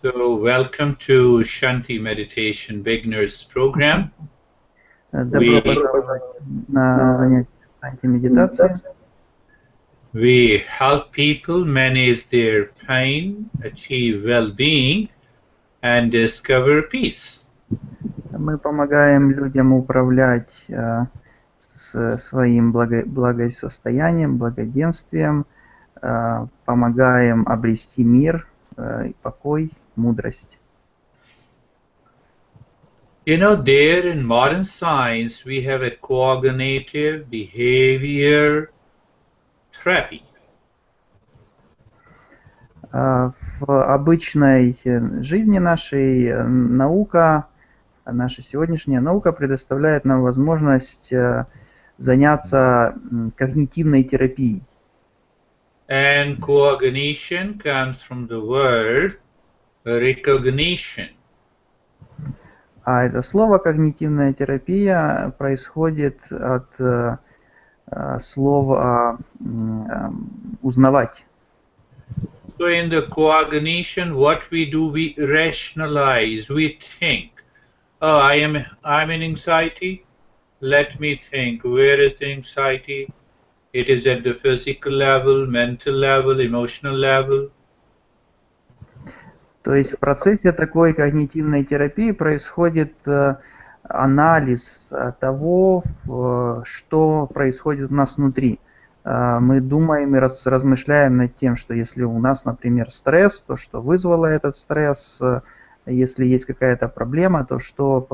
So, welcome to Shanti Meditation-beginners program. Добро пожаловать на занятие Shanti медитации. We help people manage their pain, achieve well-being, and discover peace. Мы помогаем людям управлять своим благосостоянием, благоденствием, помогаем обрести мир, покой, мудрость. You know, there in modern science, we have a cognitive behavior therapy. В обычной жизни нашей наша сегодняшняя наука предоставляет нам возможность заняться когнитивной терапией. And cognition comes from the word recognition. А это слово «когнитивная терапия» происходит от слова «узнавать». So in the cognition, what we do, we rationalize, we think. Oh, I'm in anxiety. Let me think. Where is the anxiety? It is at the physical level, mental level, emotional level. То есть в процессе такой когнитивной терапии происходит анализ того, что происходит у нас внутри. Мы думаем и размышляем над тем, что если у нас, например, стресс, то что вызвало этот стресс, если есть какая-то проблема, то что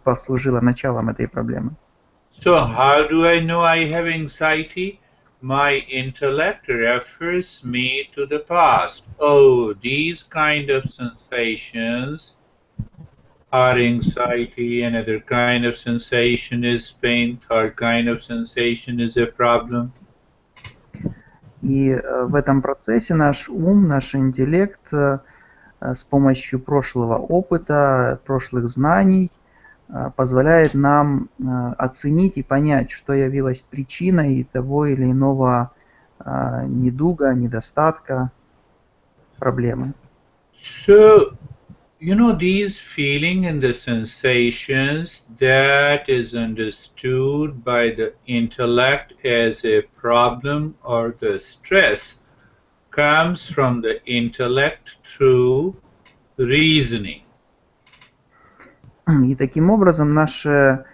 послужило началом этой проблемы. So how do I know I have anxiety? My intellect refers me to the past. Oh, these kind of sensations are anxiety, another kind of sensation is pain, third kind of sensation is a problem. И в этом процессе наш ум, наш интеллект с помощью прошлого опыта, прошлых знаний позволяет нам оценить и понять, что явилось причиной того или иного недуга, недостатка, проблемы. So, you know, these feeling and the sensations that is understood by the intellect as a problem or the stress comes from the intellect through reasoning. И таким образом наше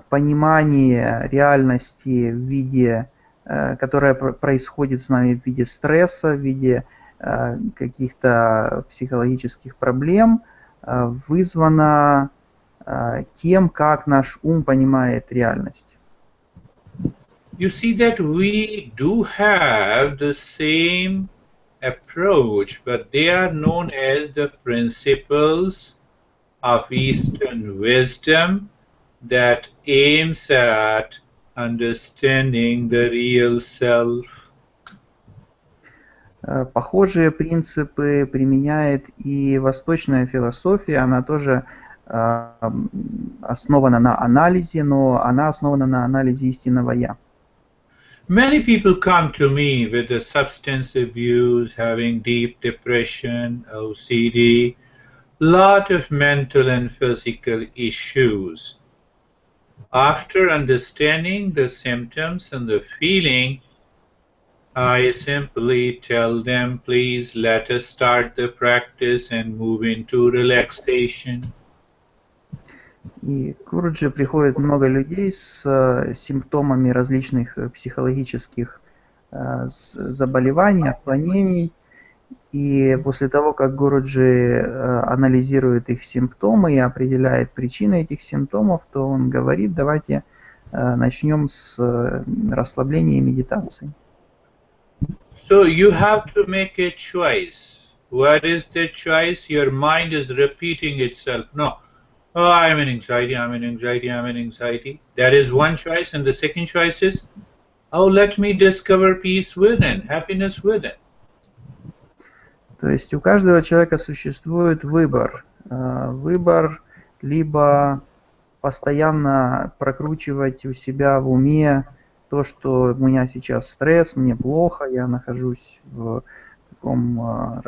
понимание реальности в виде, которая происходит с нами в виде стресса, в виде каких-то психологических проблем, вызвано тем, как наш ум понимает реальность. You see that we do have the same approach, but they are known as the principles of Easternwisdom that aims at understanding the real self. Похожие принципы применяет и восточная философия, она тоже основана на анализе, но она основана на анализе истинного «я». Many people come to me with the substance abuse, having deep depression, OCD, lot of mental and physical issues. After understanding the symptoms and the feeling, I simply tell them, please let us start the practice and move into relaxation. И к Гуруджи приходит много людей с симптомами различных психологических заболеваний, отклонений. И после того, как Гуруджи анализирует их симптомы и определяет причины этих симптомов, то он говорит, давайте начнем с расслабления и медитации. So you have to make a choice. What is the choice? Your mind is repeating itself. No. Oh, I'm in anxiety, I'm in anxiety, I'm in anxiety. That is one choice. And the second choice is, oh, let me discover peace within, happiness within. То есть у каждого человека существует выбор. Выбор либо постоянно прокручивать у себя в уме то, что у меня сейчас стресс, мне плохо, я нахожусь в таком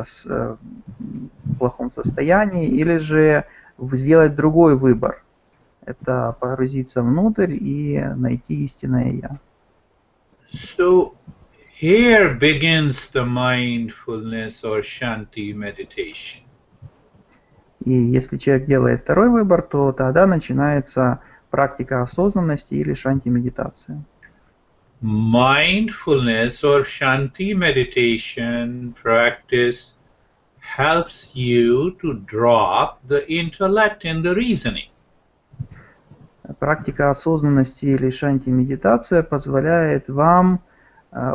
плохом состоянии, или же сделать другой выбор. Это погрузиться внутрь и найти истинное Я. So here begins the mindfulness or Shanti meditation. И если человек делает второй выбор, то тогда начинается практика осознанности или шанти-медитация. Mindfulness or Shanti meditation practice helps you to drop the intellect and the reasoning. Практика осознанности или шанти-медитация позволяет вам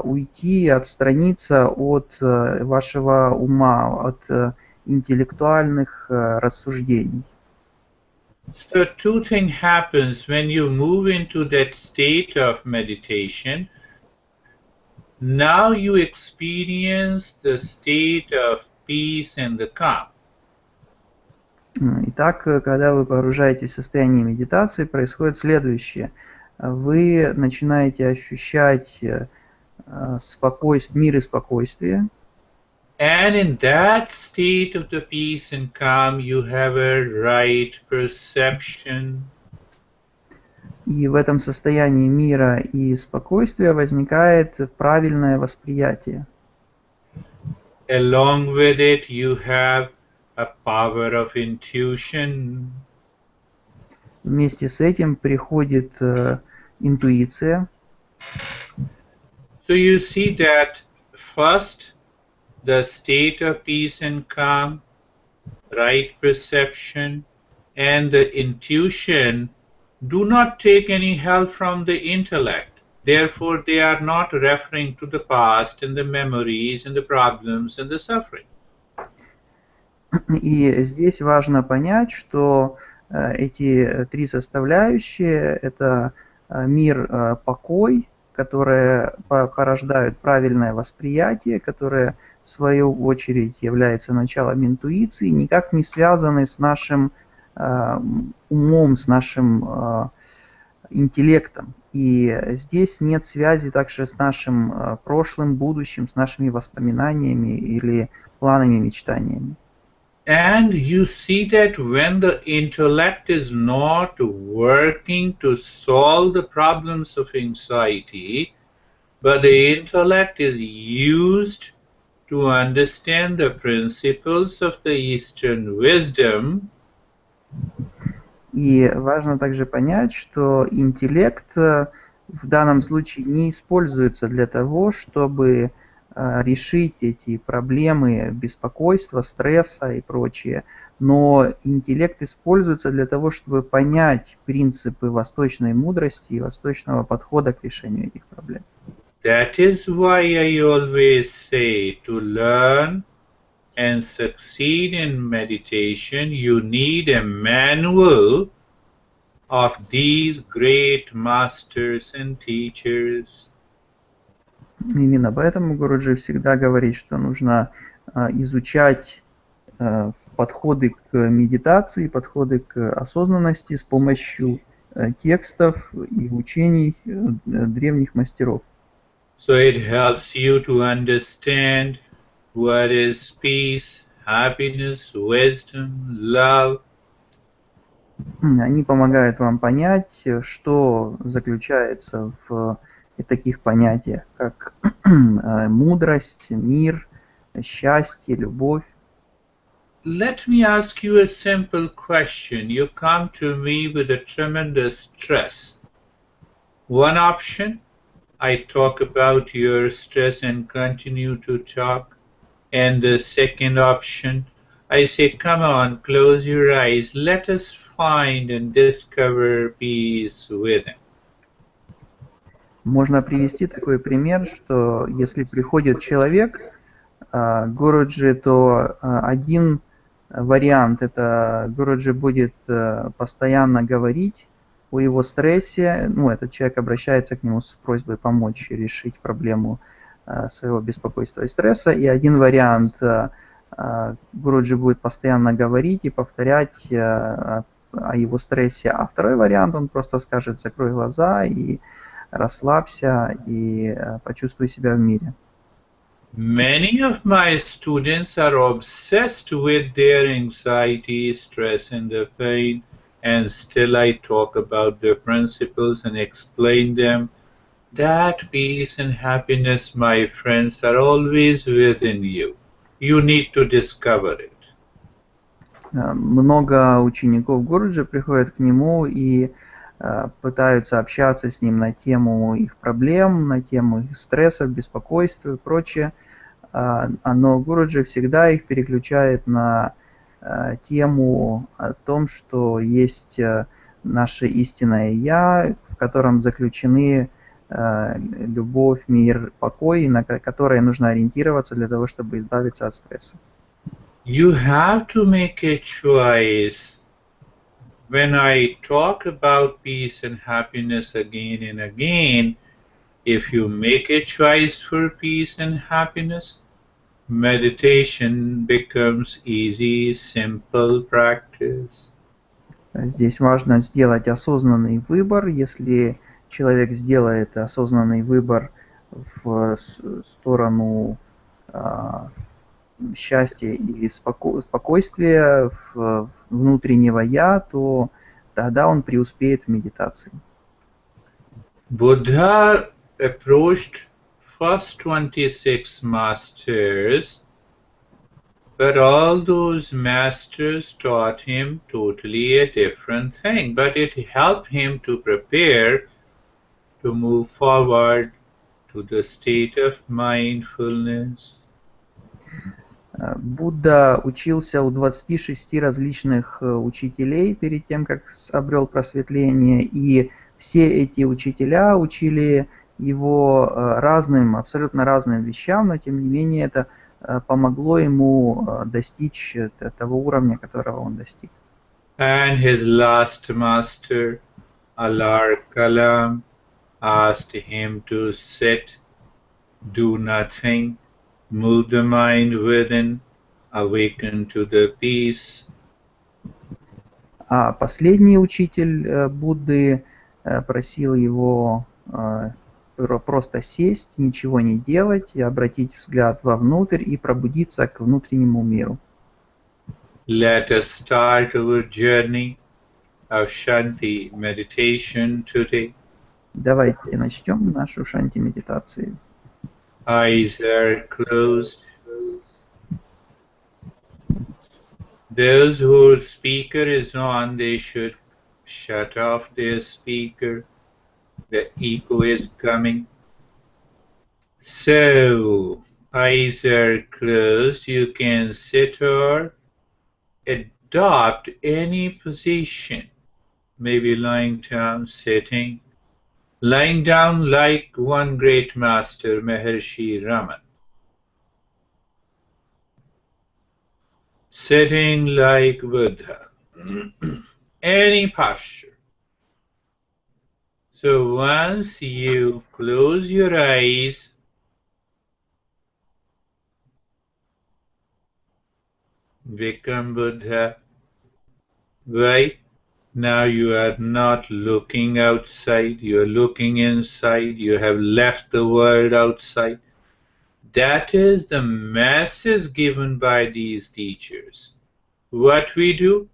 уйти, отстраниться от вашего ума, от интеллектуальных рассуждений. So two things happens when you move into that state of meditation. Now you experience the state of peace and the calm. Итак, когда вы погружаетесь в состояние медитации, происходит следующее. Вы начинаете ощущать мир и спокойствие. And in that state of the peace and calm, you have a right perception. И в этом состоянии мира и спокойствия возникает правильное восприятие. Along with it, you have a power of intuition. Вместе с этим приходит интуиция. So you see that first, the state of peace and calm, right perception, and the intuition do not take any help from the intellect. Therefore, they are not referring to the past and the memories and the problems and the suffering. И здесь важно понять, что эти три составляющие – это мир, покой, которые порождают правильное восприятие, которое в свою очередь является началом интуиции, никак не связаны с нашим умом, с нашим интеллектом. И здесь нет связи также с нашим прошлым, будущим, с нашими воспоминаниями или планами, мечтаниями. And you see that when the intellect is not working to solve the problems of anxiety, but the intellect is used to understand the principles of the Eastern wisdom. И важно также понять, что интеллект в данном случае не используется для того, чтобы решить эти проблемы беспокойства, стресса и прочее. Но интеллект используется для того, чтобы понять принципы восточной мудрости и восточного подхода к решению этих проблем. That is why I always say to learn and succeed in meditation, you need a manual of these great masters and teachers. Именно поэтому Гуруджи всегда говорит, что нужно изучать подходы к медитации, подходы к осознанности с помощью текстов и учений древних мастеров. So it helps you to understand what is peace, happiness, wisdom, love. Они помогают вам понять, что заключается в таких понятиях, как мудрость, мир, счастье, любовь. Let me ask you a simple question. You come to me with a tremendous stress. One option, I talk about your stress and continue to talk. And the second option, I say, come on, close your eyes. Let us find and discover peace within. Можно привести такой пример, что если приходит человек к Гуруджи, то один вариант – это Гуруджи будет постоянно говорить о его стрессе. Этот человек обращается к нему с просьбой помочь решить проблему своего беспокойства и стресса. И один вариант Гуруджи будет постоянно говорить и повторять о его стрессе, а второй вариант он просто скажет: закрой глаза и расслабься и почувствуй себя в мире. Many of my students are obsessed with their anxiety, stress, and the pain, and still I talk about the principles and explain them. That peace and happiness, my friends, are always within you. You need to discover it. Много учеников Гуруджи приходят к нему и пытаются общаться с ним на тему их проблем, на тему их стрессов, беспокойства и прочее. Но Гуруджи всегда их переключает на тему о том, что есть наше истинное «Я», в котором заключены любовь, мир, покой, на которые нужно ориентироваться для того, чтобы избавиться от стресса. You have to make a choice. When I talk about peace and happiness again and again, if you make a choice for peace and happiness, meditation becomes easy, simple practice. Здесь важно сделать осознанный выбор. Если человек сделает осознанный выбор в сторону счастья и спокойствия, внутреннего «я», то тогда он преуспеет в медитации. Buddha approached first 26 masters, but all those masters taught him totally a different thing, but it helped him to prepare to move forward to the state of mindfulness. Будда учился у 26 различных учителей перед тем, как обрел просветление, и все эти учителя учили его разным, абсолютно разным вещам, но тем не менее это помогло ему достичь того уровня, которого он достиг. And his last master, Alar Kalam, asked him to sit, do nothing, move the mind within, awaken to the peace. А последний учитель Будды просил его просто сесть, ничего не делать, и обратить взгляд вовнутрь и пробудиться к внутреннему миру. Let us start our journey of Shanti meditation today. Давайте начнем нашу шанти медитацию. Eyes are closed. Those whose speaker is on, they should shut off their speaker. The echo is coming. So, eyes are closed. You can sit or adopt any position. Maybe lying down, sitting. Lying down like one great master, Maharishi Raman. Sitting like Buddha. Any posture. So once you close your eyes, become Buddha. Right? Now you are not looking outside, you are looking inside, you have left the world outside. That is the message given by these teachers. What we do?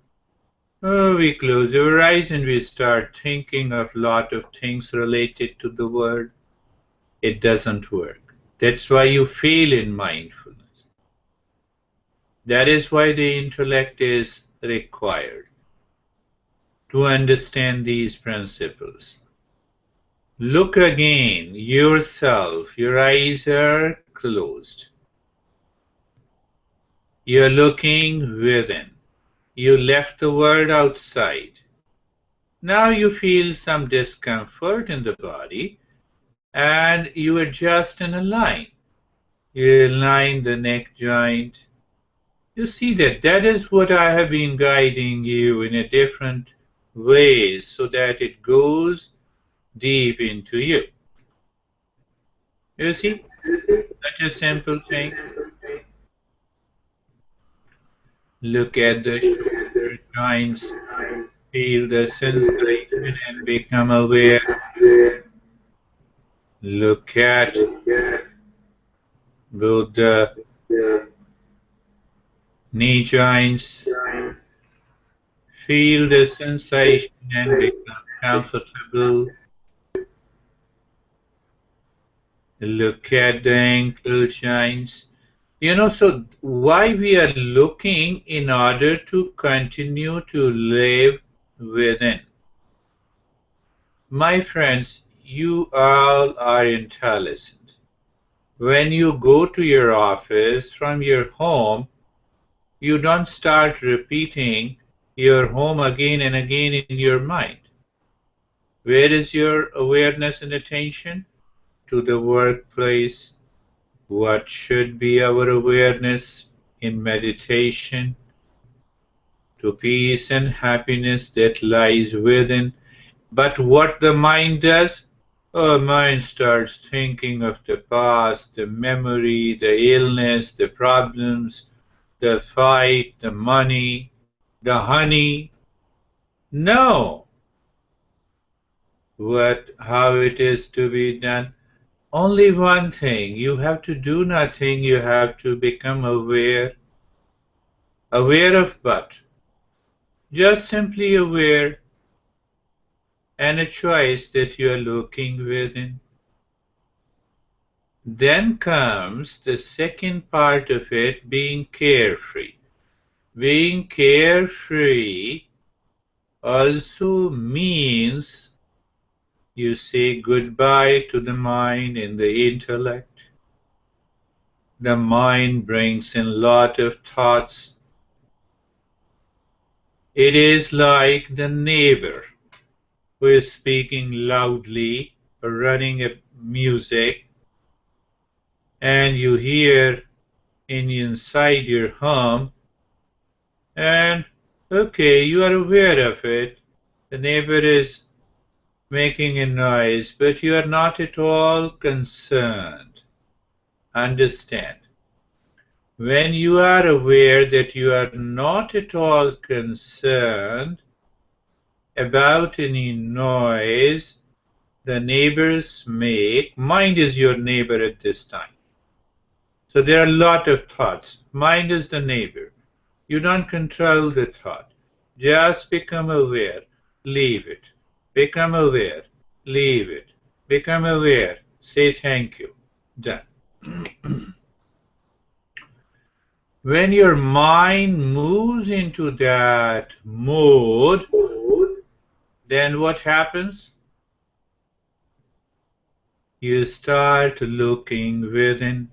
We close our eyes and we start thinking of a lot of things related to the world. It doesn't work. That's why you fail in mindfulness. That is why the intellect is required to understand these principles. Look again, yourself. Your eyes are closed. You're looking within. You left the world outside. Now you feel some discomfort in the body and you adjust and align. You align the neck joint. You see that is what I have been guiding you in a different ways so that it goes deep into you. You see, such a simple thing. Look at the shoulder joints, feel the sensation and become aware. Look at both the knee joints. Feel the sensation and become comfortable. Look at the ankle joints. So why we are looking in order to continue to live within. My friends, you all are intelligent. When you go to your office from your home, you don't start repeating your home again and again in your mind. Where is your awareness and attention? To the workplace. What should be our awareness in meditation? To peace and happiness that lies within. But what the mind does? Our mind starts thinking of the past, the memory, the illness, the problems, the fight, the money, the honey. No! How it is to be done? Only one thing. You have to do nothing. You have to become aware. Aware of what? Just simply aware, and a choice that you are looking within. Then comes the second part of it, being carefree. Being carefree also means you say goodbye to the mind and the intellect. The mind brings in a lot of thoughts. It is like the neighbor who is speaking loudly or running a music, and you hear inside your home, and okay, you are aware of it. The neighbor is making a noise, but you are not at all concerned. Understand. When you are aware that you are not at all concerned about any noise the neighbors make, mind is your neighbor at this time. So there are a lot of thoughts. Mind is the neighbor. You don't control the thought. Just become aware. Leave it. Become aware. Leave it. Become aware. Say thank you. Done. When your mind moves into that mode, then what happens? You start looking within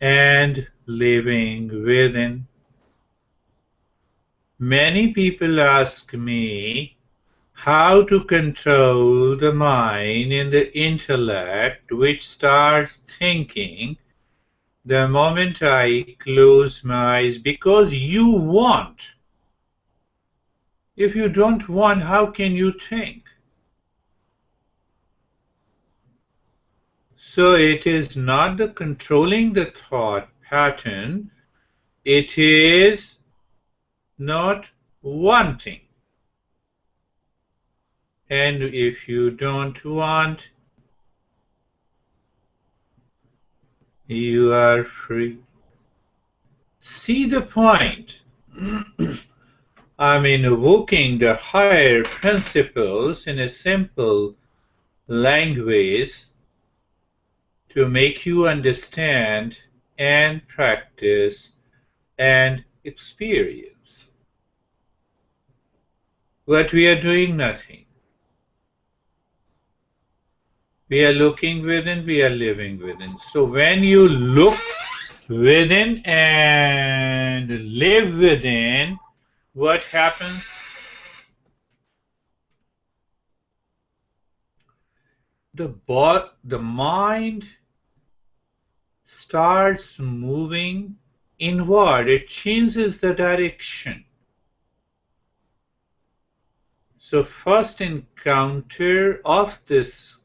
and living within. Many people ask me how to control the mind and the intellect which starts thinking the moment I close my eyes, because you want. If you don't want, how can you think? So it is not the controlling the thought pattern, it is not wanting. And if you don't want, you are free. See the point. I'm invoking the higher principles in a simple language to make you understand and practice and experience. But we are doing nothing. We are looking within, we are living within. So when you look within and live within, what happens? The mind starts moving inward. It changes the direction. So first encounter of this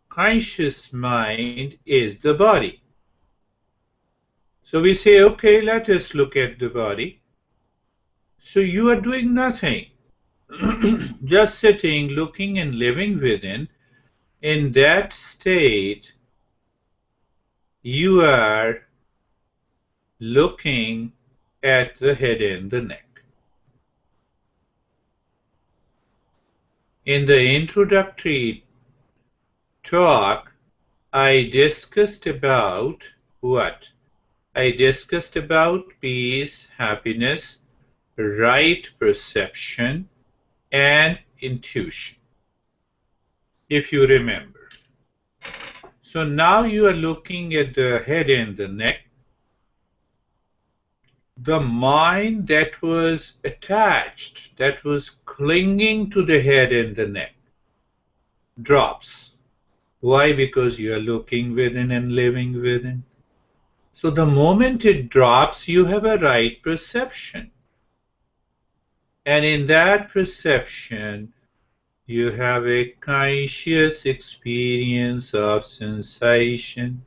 conscious mind is the body. So we say, okay, let us look at the body. So you are doing nothing. Just sitting, looking and living within. In that state, you are looking at the head and the neck. In the introductory talk, I discussed about what? I discussed about peace, happiness, right perception, and intuition, if you remember. So now you are looking at the head and the neck. The mind that was attached, that was clinging to the head and the neck, drops. Why? Because you are looking within and living within. So the moment it drops, you have a right perception. And in that perception, you have a conscious experience of sensation,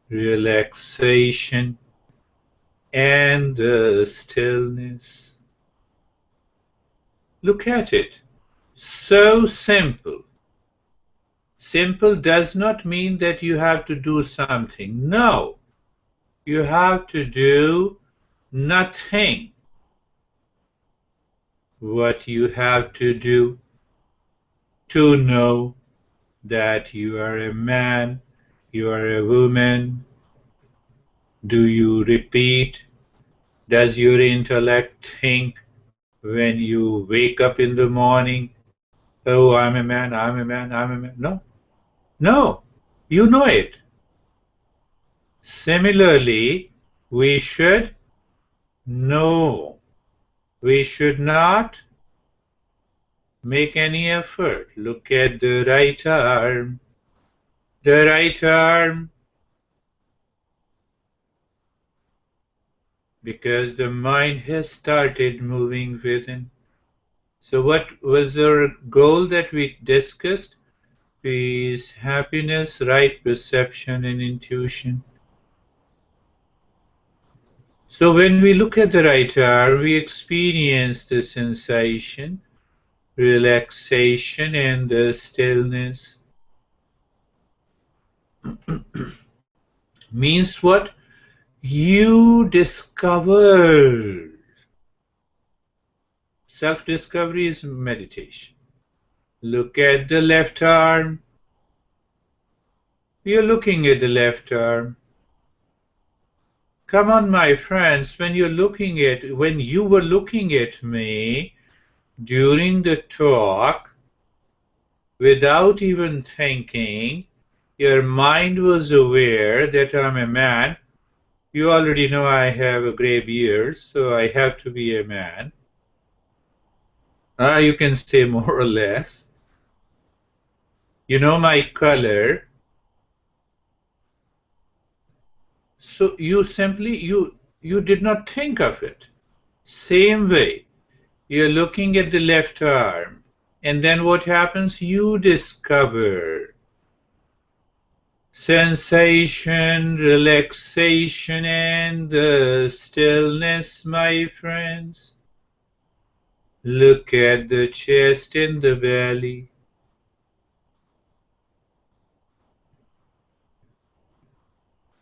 relaxation, and stillness. Look at it. So simple. Simple does not mean that you have to do something. No, you have to do nothing. What you have to do to know that you are a man, you are a woman. Do you repeat? Does your intellect think when you wake up in the morning, oh, I'm a man, I'm a man, I'm a man? No. No. You know it. Similarly, we should know. We should not make any effort. Look at the right arm. The right arm, because the mind has started moving within. So what was our goal that we discussed? Peace, happiness, right perception, and intuition. So when we look at the right arm, we experience the sensation, relaxation, and the stillness. Means what? You discover. Self-discovery is meditation. Look at the left arm. You're looking at the left arm. Come on, my friends, when you were looking at me during the talk, without even thinking, your mind was aware that I'm a man. You already know I have a gray beard, so I have to be a man. You can say more or less. You know my color. So you did not think of it. Same way, you're looking at the left arm, and then what happens? You discover sensation, relaxation, and the stillness, my friends. Look at the chest and the belly.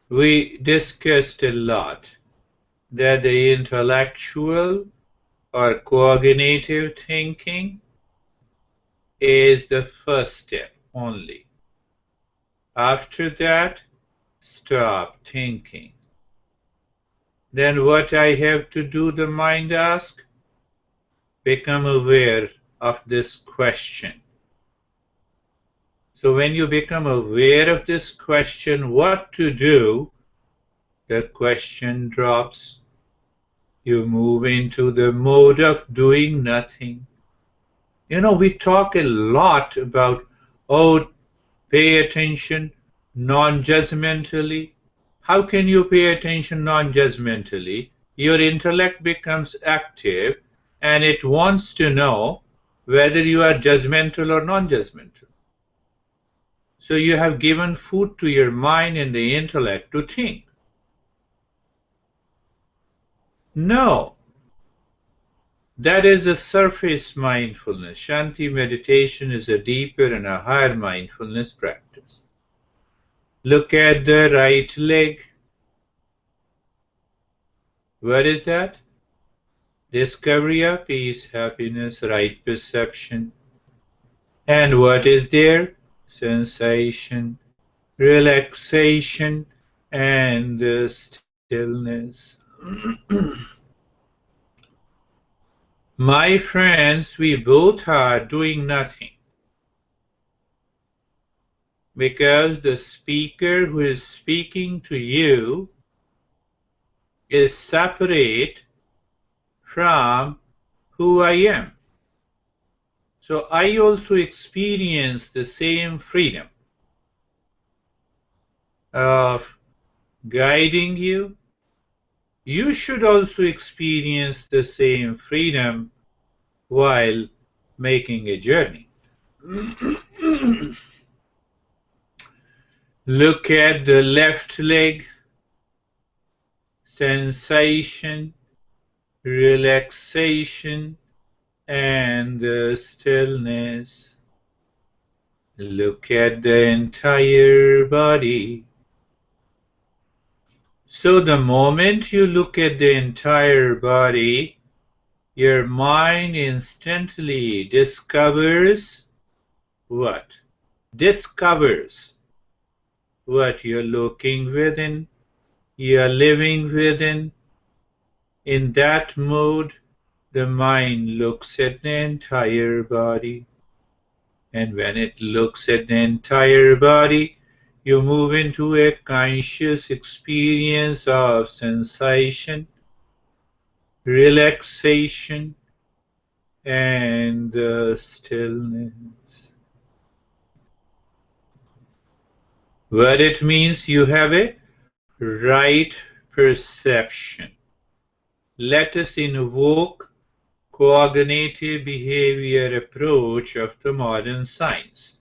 We discussed a lot that the intellectual or cognitive thinking is the first step only. After that, stop thinking. Then what I have to do, the mind asks? Become aware of this question. So when you become aware of this question, what to do, the question drops. You move into the mode of doing nothing. You know, we talk a lot about, oh, pay attention non-judgmentally. How can you pay attention non-judgmentally? Your intellect becomes active and it wants to know whether you are judgmental or non-judgmental. So you have given food to your mind and the intellect to think. No, that is a surface mindfulness. Shanti meditation is a deeper and a higher mindfulness practice. Look at the right leg. What is that? Discovery of peace, happiness, right perception. And what is there? Sensation, relaxation, and stillness. My friends, we both are doing nothing because the speaker who is speaking to you is separate from who I am. So I also experience the same freedom of guiding you. You should also experience the same freedom while making a journey. Look at the left leg, sensation, relaxation, and stillness. Look at the entire body. So the moment you look at the entire body, your mind instantly discovers what? Discovers what you're looking within, you're living within. In that mode, the mind looks at the entire body. And when it looks at the entire body, you move into a conscious experience of sensation, relaxation, and stillness. What it means, you have a right perception. Let us invoke cognitive behavior approach of the modern science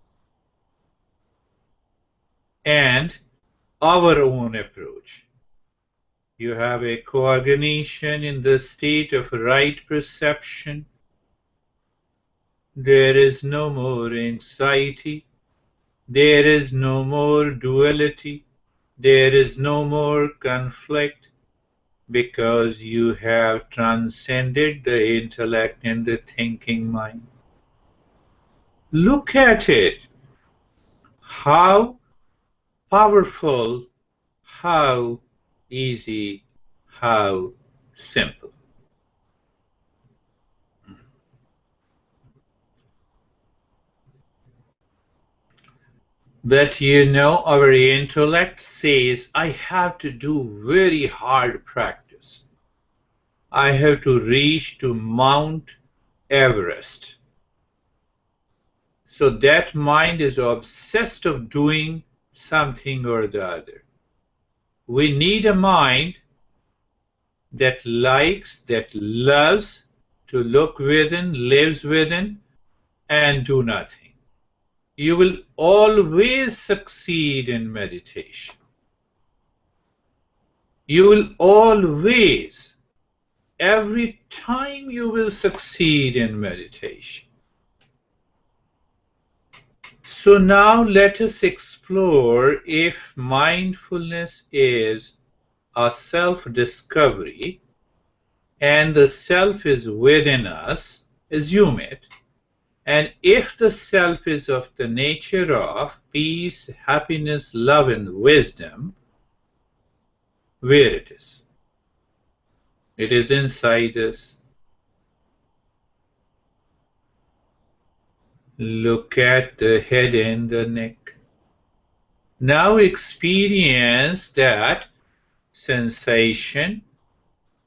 and our own approach. You have a cognition in the state of right perception. There is no more anxiety. There is no more duality. There is no more conflict because you have transcended the intellect and the thinking mind. Look at it. How powerful, how easy, how simple. But you know, our intellect says, I have to do very hard practice. I have to reach to Mount Everest. So that mind is obsessed of doing something or the other. We need a mind that likes, that loves to look within, lives within, and do nothing. You will always succeed in meditation. You will always, every time you will succeed in meditation. So now let us explore if mindfulness is a self-discovery and the self is within us, assume it, and if the self is of the nature of peace, happiness, love, and wisdom, where it is? It is inside us. Look at the head and the neck. Now experience that sensation,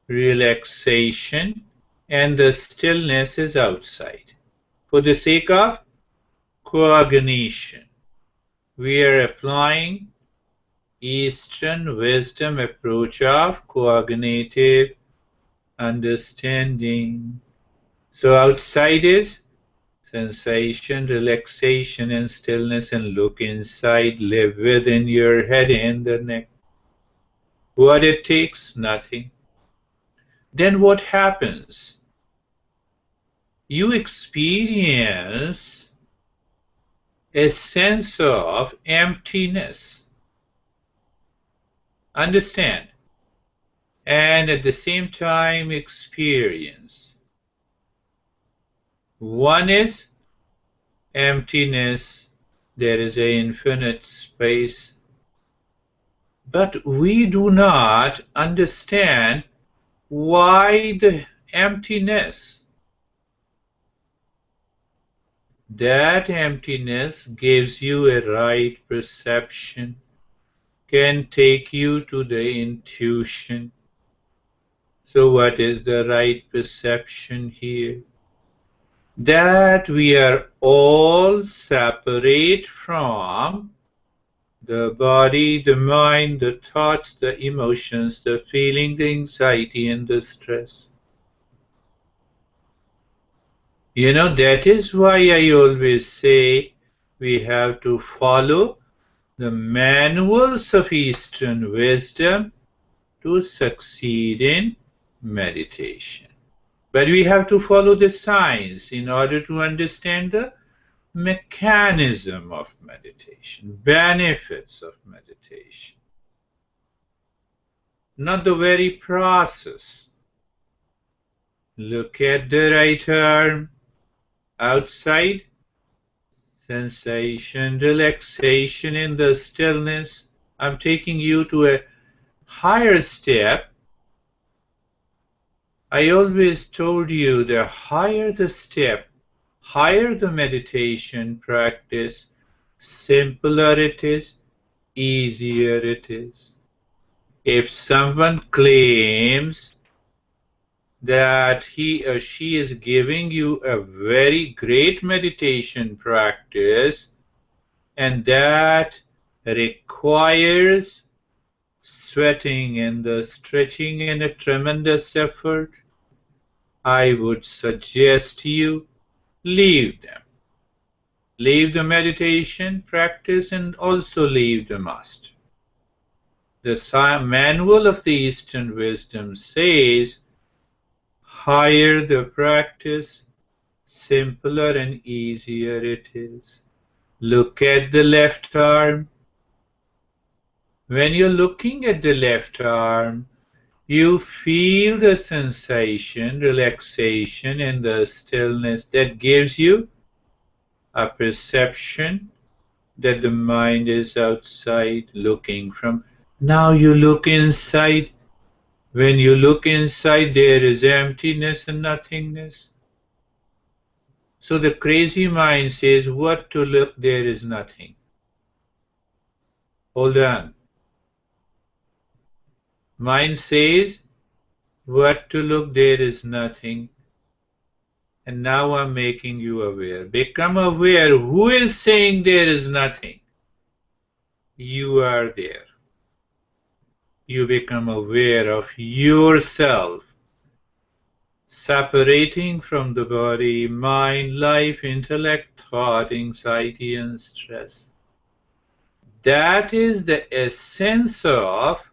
relaxation, and the stillness is outside. For the sake of cognition, we are applying Eastern wisdom approach of cognitive understanding. So outside is sensation, relaxation, and stillness, and look inside, live within your head and the neck. What it takes? Nothing. Then what happens? You experience a sense of emptiness. Understand? and at the same time experience. One is emptiness, there is an infinite space, but we do not understand why the emptiness. That emptiness gives you a right perception, can take you to the intuition. So what is the right perception here? That we are all separate from the body, the mind, the thoughts, the emotions, the feeling, the anxiety, and the stress. You know, that is why I always say we have to follow the manuals of Eastern wisdom to succeed in meditation. But we have to follow the science in order to understand the mechanism of meditation, benefits of meditation, not the very process. Look at the right arm, outside, sensation, relaxation in the stillness. I'm taking you to a higher step. I always told you the higher the step, higher the meditation practice, simpler it is, easier it is. If someone claims that he or she is giving you a very great meditation practice and that requires sweating and the stretching and a tremendous effort, I would suggest you leave them. Leave the meditation practice and also leave the master. The manual of the Eastern wisdom says, higher the practice, simpler and easier it is. Look at the left arm. When you're looking at the left arm, you feel the sensation, relaxation, and the stillness that gives you a perception that the mind is outside looking from. Now you look inside. When you look inside, there is emptiness and nothingness. So the crazy mind says, what to look, there is nothing. Hold on. Mind says, what to look, there is nothing. And now I'm making you aware. Become aware. Who is saying there is nothing? You are there. You become aware of yourself, separating from the body, mind, life, intellect, thought, anxiety, and stress. That is the essence of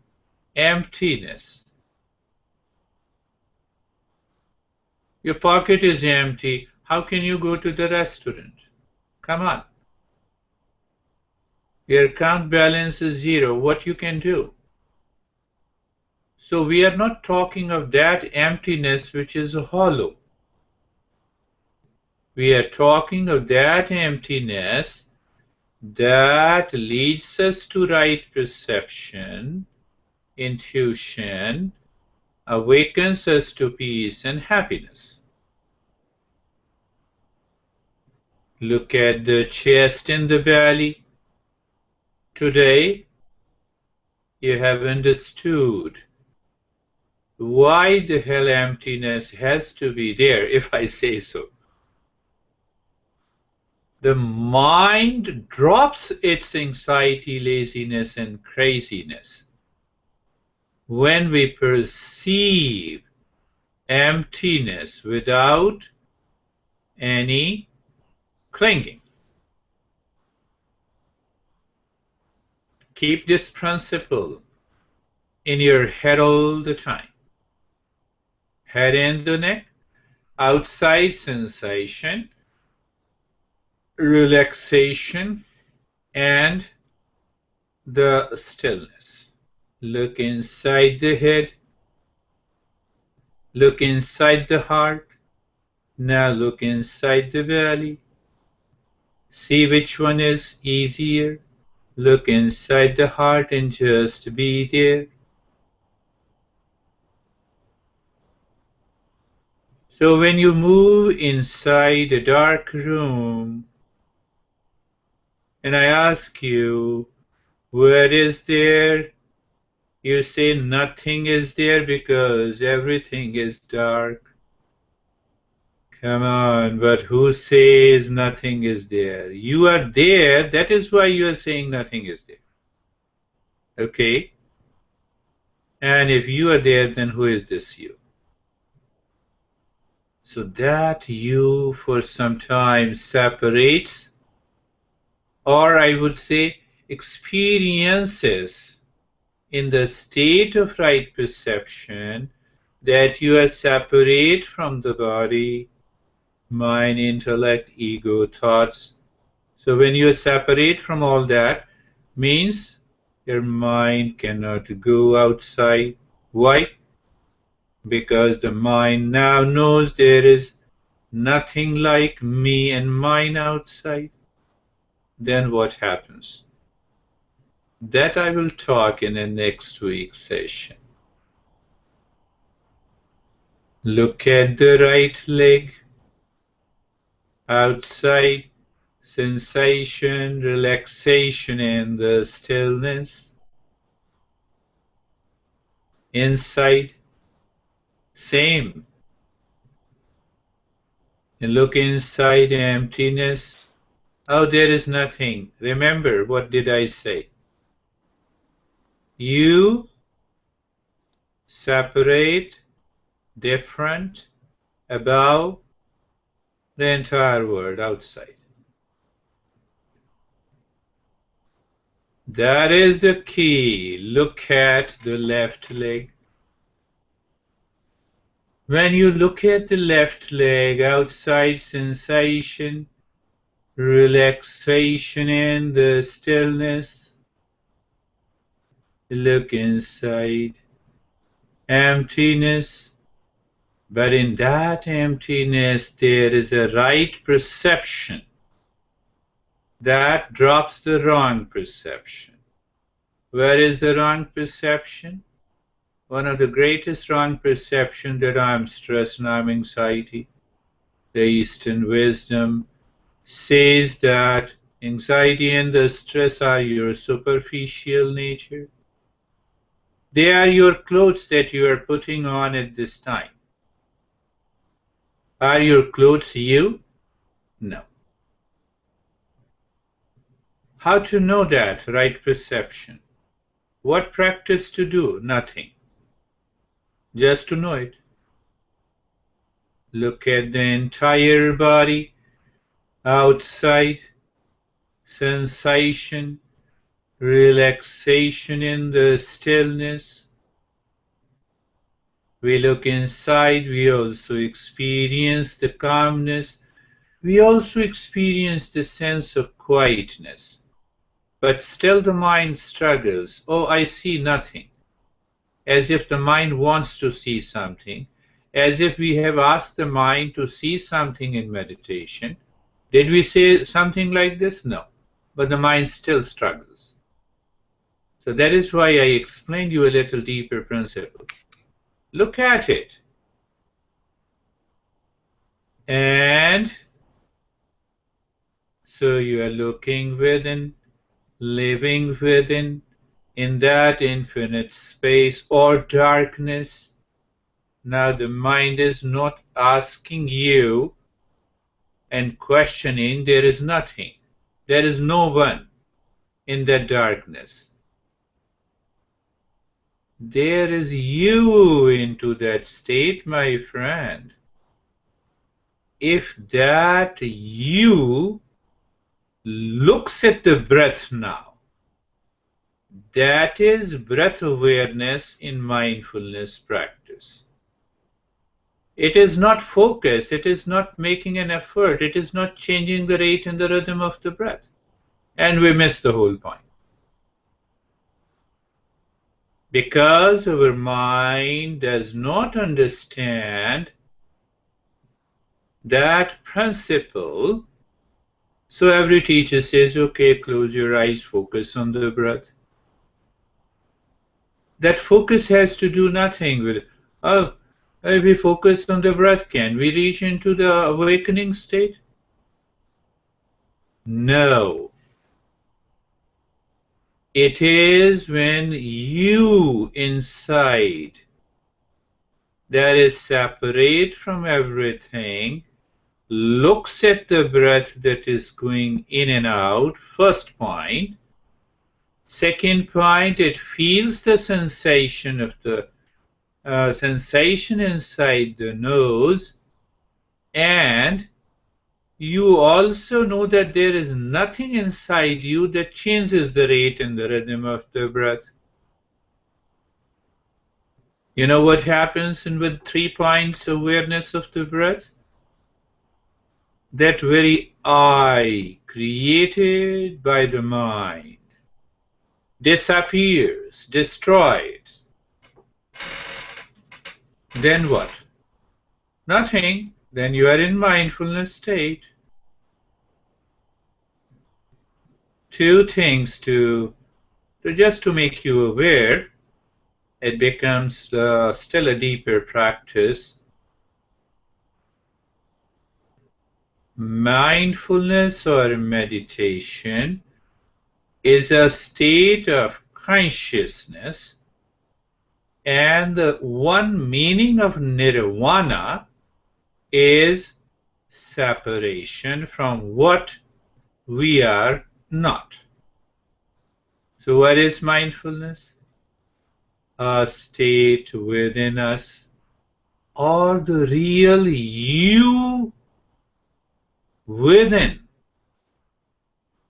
emptiness. Your pocket is empty. How can you go to the restaurant? Come on. Your account balance is zero. What you can do? So we are not talking of that emptiness which is hollow. We are talking of that emptiness that leads us to right perception, intuition, awakens us to peace and happiness. Look at the chest and the belly. Today, you have understood why the hell emptiness has to be there, if I say so. The mind drops its anxiety, laziness, and craziness when we perceive emptiness without any clinging. Keep this principle in your head all the time. Head and the neck, outside sensation, relaxation, and the stillness. Look inside the head. Look inside the heart. Now look inside the belly. See which one is easier. Look inside the heart and just be there. So when you move inside a dark room, and I ask you, what is there? You say nothing is there because everything is dark. Come on, but who says nothing is there? You are there, that is why you are saying nothing is there. Okay? And if you are there, then who is this you? So that you for some time separates, or I would say experiences in the state of right perception that you are separate from the body, mind, intellect, ego, thoughts. So when you are separate from all that, means your mind cannot go outside. Why? Because the mind now knows there is nothing like me and mine outside. Then what happens? That I will talk in the next week's session. Look at the right leg. Outside, sensation, relaxation, and the stillness. Inside, same. And look inside, emptiness. Oh, there is nothing. Remember, what did I say? You separate, different, above the entire world outside. That is the key. Look at the left leg. When you look at the left leg, outside sensation, relaxation and the stillness. Look inside, emptiness. But in that emptiness, there is a right perception that drops the wrong perception. Where is the wrong perception? One of the greatest wrong perception that I'm stressed and I'm anxiety. The Easternwisdom says that anxiety and the stress are your superficial nature. They are your clothes that you are putting on at this time. Are your clothes you? No. How to know that right perception? What practice to do? Nothing. Just to know it. Look at the entire body, outside, sensation, relaxation in the stillness. We look inside, we also experience the calmness. We also experience the sense of quietness. But still the mind struggles. Oh, I see nothing. As if the mind wants to see something. As if we have asked the mind to see something in meditation. Did we say something like this? No. But the mind still struggles. So that is why I explained you a little deeper principle. Look at it. And so you are looking within, living within, in that infinite space or darkness. Now the mind is not asking you and questioning. There is nothing. There is no one in that darkness. There is you into that state, my friend. If that you looks at the breath now, that is breath awareness in mindfulness practice. It is not focus, it is not making an effort, it is not changing the rate and the rhythm of the breath. And we miss the whole point. Because our mind does not understand that principle, so every teacher says, okay, close your eyes, focus on the breath. That focus has to do nothing with, oh, if we focus on the breath, can we reach into the awakening state? No. It is when you inside that is separate from everything looks at the breath that is going in and out, first point. Second point, it feels the sensation of the sensation inside the nose, and you also know that there is nothing inside you that changes the rate and the rhythm of the breath. You know what happens with 3 points awareness of the breath? That very I created by the mind disappears, destroyed. Then what? Nothing. Then you are in mindfulness state. Two things just to make you aware. It becomes still a deeper practice. Mindfulness or meditation is a state of consciousness, and the one meaning of nirvana is separation from what we are not. So what is mindfulness? A state within us, or the real you within,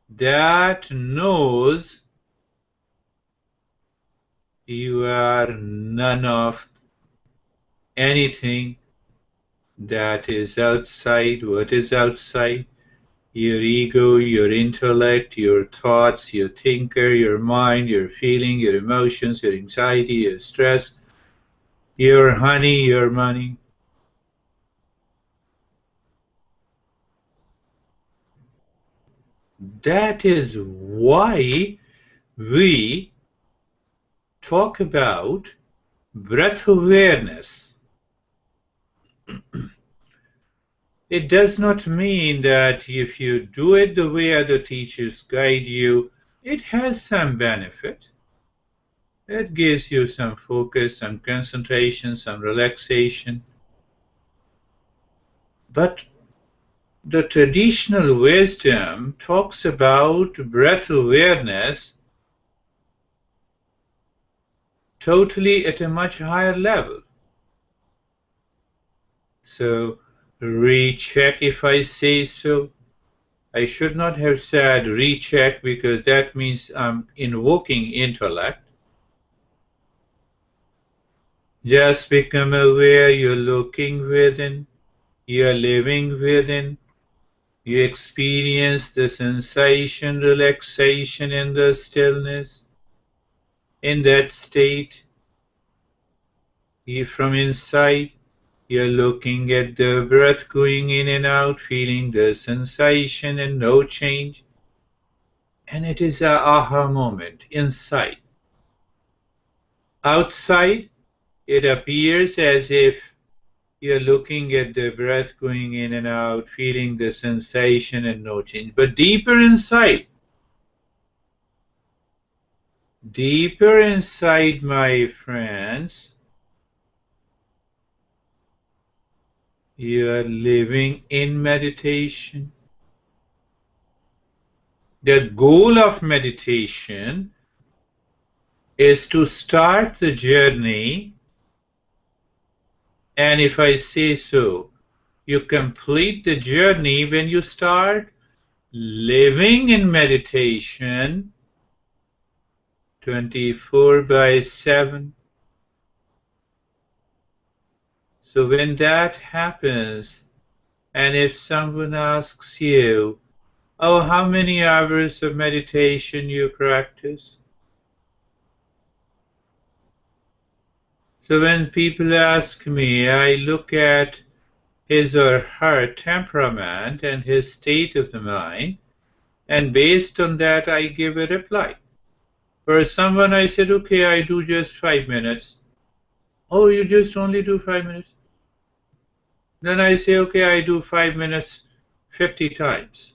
that knows you are none of anything that is outside. What is outside? Your ego, your intellect, your thoughts, your thinker, your mind, your feeling, your emotions, your anxiety, your stress, your honey, your money. That is why we talk about breath awareness. It does not mean that if you do it the way other teachers guide you, it has some benefit. It gives you some focus, some concentration, some relaxation. But the traditional wisdom talks about breath awareness totally at a much higher level. So, recheck if I say so. I should not have said recheck because that means I'm invoking intellect. Just become aware you're looking within, you're living within, you experience the sensation, relaxation, and the stillness. In that state, from inside, you're looking at the breath going in and out, feeling the sensation and no change. And it is an aha moment inside. Outside, it appears as if you're looking at the breath going in and out, feeling the sensation and no change. But deeper inside, my friends, you are living in meditation. The goal of meditation is to start the journey, and if I say so, you complete the journey when you start living in meditation 24/7. So when that happens, and if someone asks you, oh, how many hours of meditation you practice? So when people ask me, I look at his or her temperament and his state of the mind, and based on that I give a reply. For someone I said, okay, I do just 5 minutes. Oh, you just only do 5 minutes? Then I say, okay, I do 5 minutes 50 times.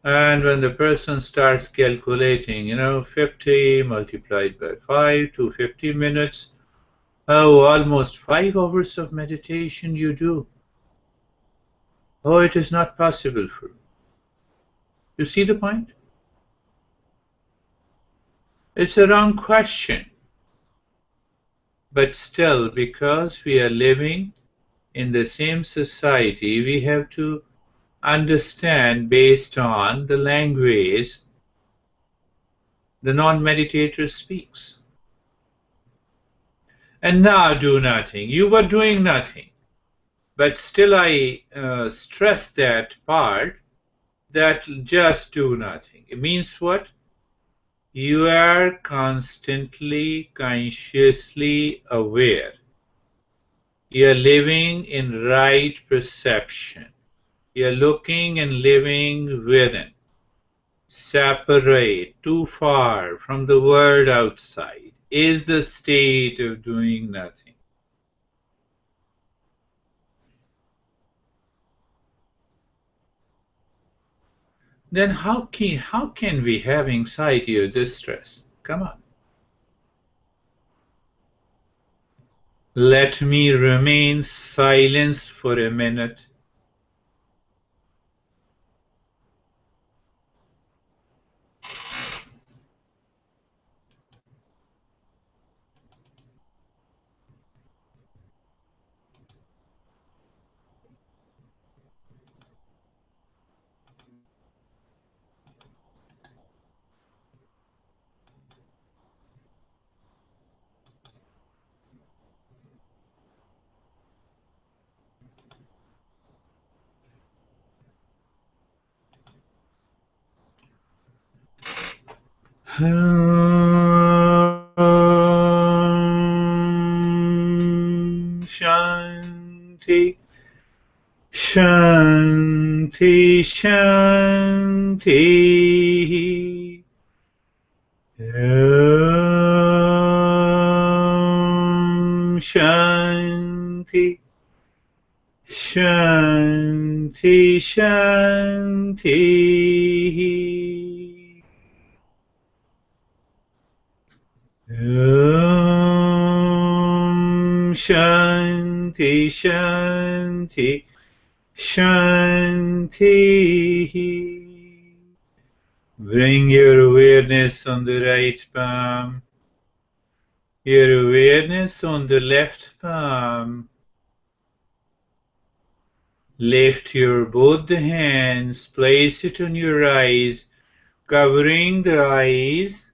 And when the person starts calculating, 50 multiplied by 5 to 50 minutes, oh, almost 5 hours of meditation you do. Oh, it is not possible for you. You see the point? It's a wrong question. But still, because we are living in the same society, we have to understand based on the language the non-meditator speaks. And now do nothing. You were doing nothing. But still I stress that part, that just do nothing. It means what? You are constantly, consciously aware. You are living in right perception. You are looking and living within. Separate, too far from the world outside, is the state of doing nothing. Then how can we have anxiety or distress? Come on. Let me remain silent for a minute. Shanti, Shanti, Shanti. Shanti, Shanti, Shanti. Shanti, Shanti, Shanti. Bring your awareness on the right palm, your awareness on the left palm. Lift your both the hands, place it on your eyes, covering the eyes,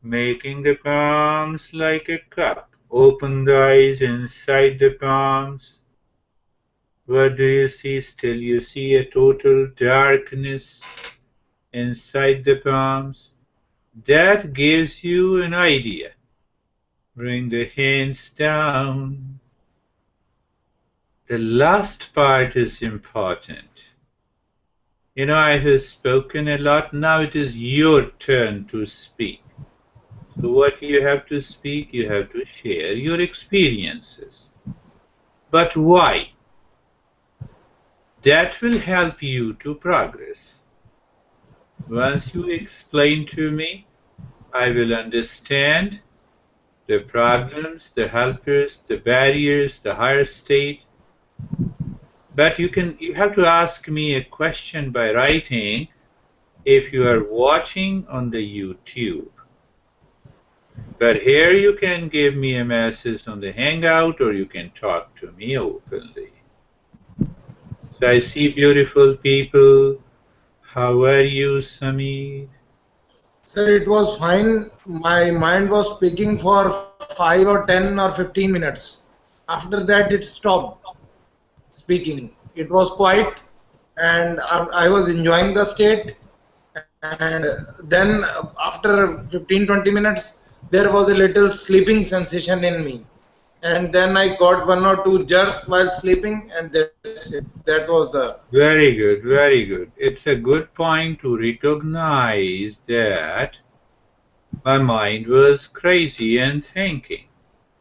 making the palms like a cup. Open the eyes inside the palms. What do you see? Still you see a total darkness inside the palms. That gives you an idea. Bring the hands down. The last part is important. I have spoken a lot. Now it is your turn to speak. So what you have to speak, you have to share your experiences. But why? That will help you to progress. Once you explain to me, I will understand the problems, the helpers, the barriers, the higher state. But you have to ask me a question by writing if you are watching on the YouTube. But here you can give me a message on the Hangout, or you can talk to me openly. So I see beautiful people. How are you, Samir? Sir, it was fine. My mind was speaking for 5 or 10 or 15 minutes. After that, it stopped speaking. It was quiet, and I was enjoying the state. And then, after 15-20 minutes, there was a little sleeping sensation in me. And then I got one or two jerks while sleeping, and that's it. That was the. Very good, very good. It's a good point to recognize that my mind was crazy and thinking.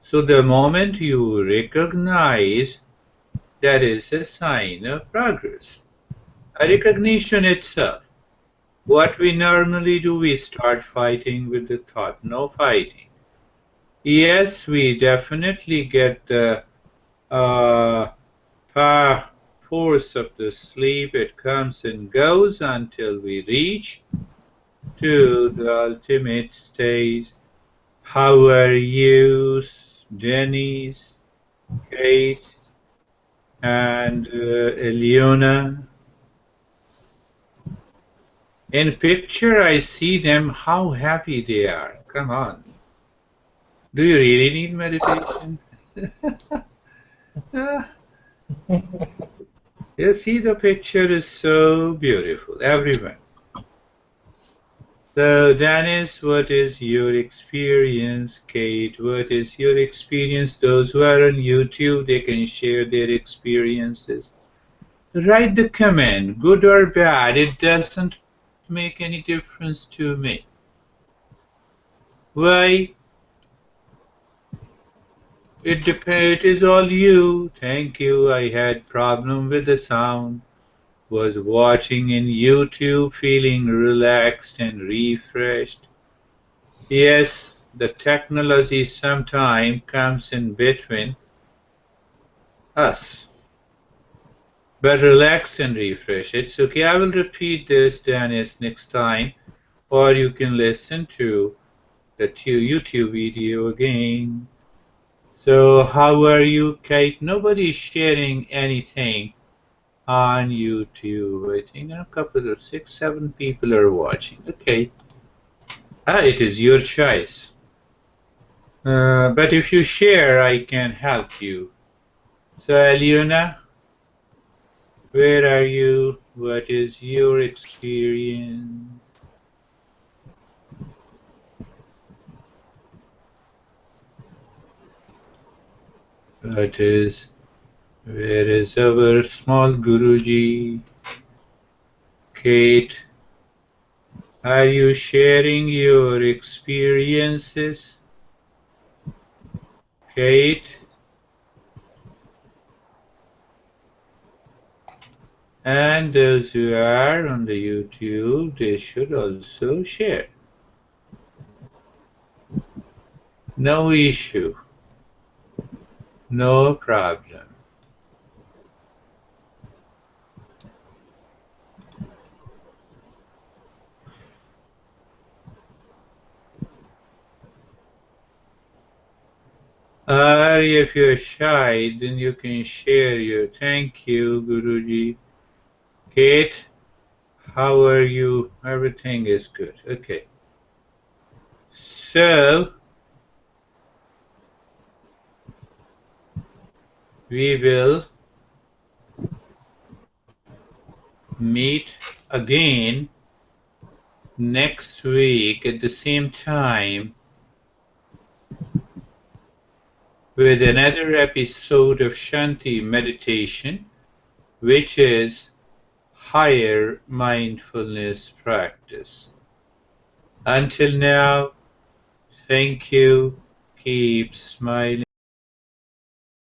So the moment you recognize, that is a sign of progress. A recognition itself. What we normally do, we start fighting with the thought. No fighting. Yes, we definitely get the uh, force of the sleep. It comes and goes until we reach to the ultimate stage. How are you, Denise, Kate, and Eliona? In picture, I see them, how happy they are. Come on. Do you really need meditation? You see, the picture is so beautiful, everyone. So, Dennis, what is your experience? Kate, what is your experience? Those who are on YouTube, they can share their experiences. Write the comment, good or bad, it doesn't make any difference to me. Why? It is all you. Thank you. I had problem with the sound. Was watching in YouTube, feeling relaxed and refreshed. Yes, the technology sometimes comes in between us. But relax and refresh. It's okay. I will repeat this, Dennis, next time. Or you can listen to the YouTube video again. So how are you, Kate? Nobody's sharing anything on YouTube. I think a couple of 6, 7 people are watching. Okay. It is your choice. But if you share, I can help you. So, Aliona, where are you? What is your experience? That is, where is our small Guruji? Kate, are you sharing your experiences? Kate? And those who are on the YouTube, they should also share. No issue. No problem. Or if you're shy, then you can share your thank you, Guruji. Kate, how are you? Everything is good. Okay. So, we will meet again next week at the same time with another episode of Shanti Meditation, which is higher mindfulness practice. Until now, thank you. Keep smiling.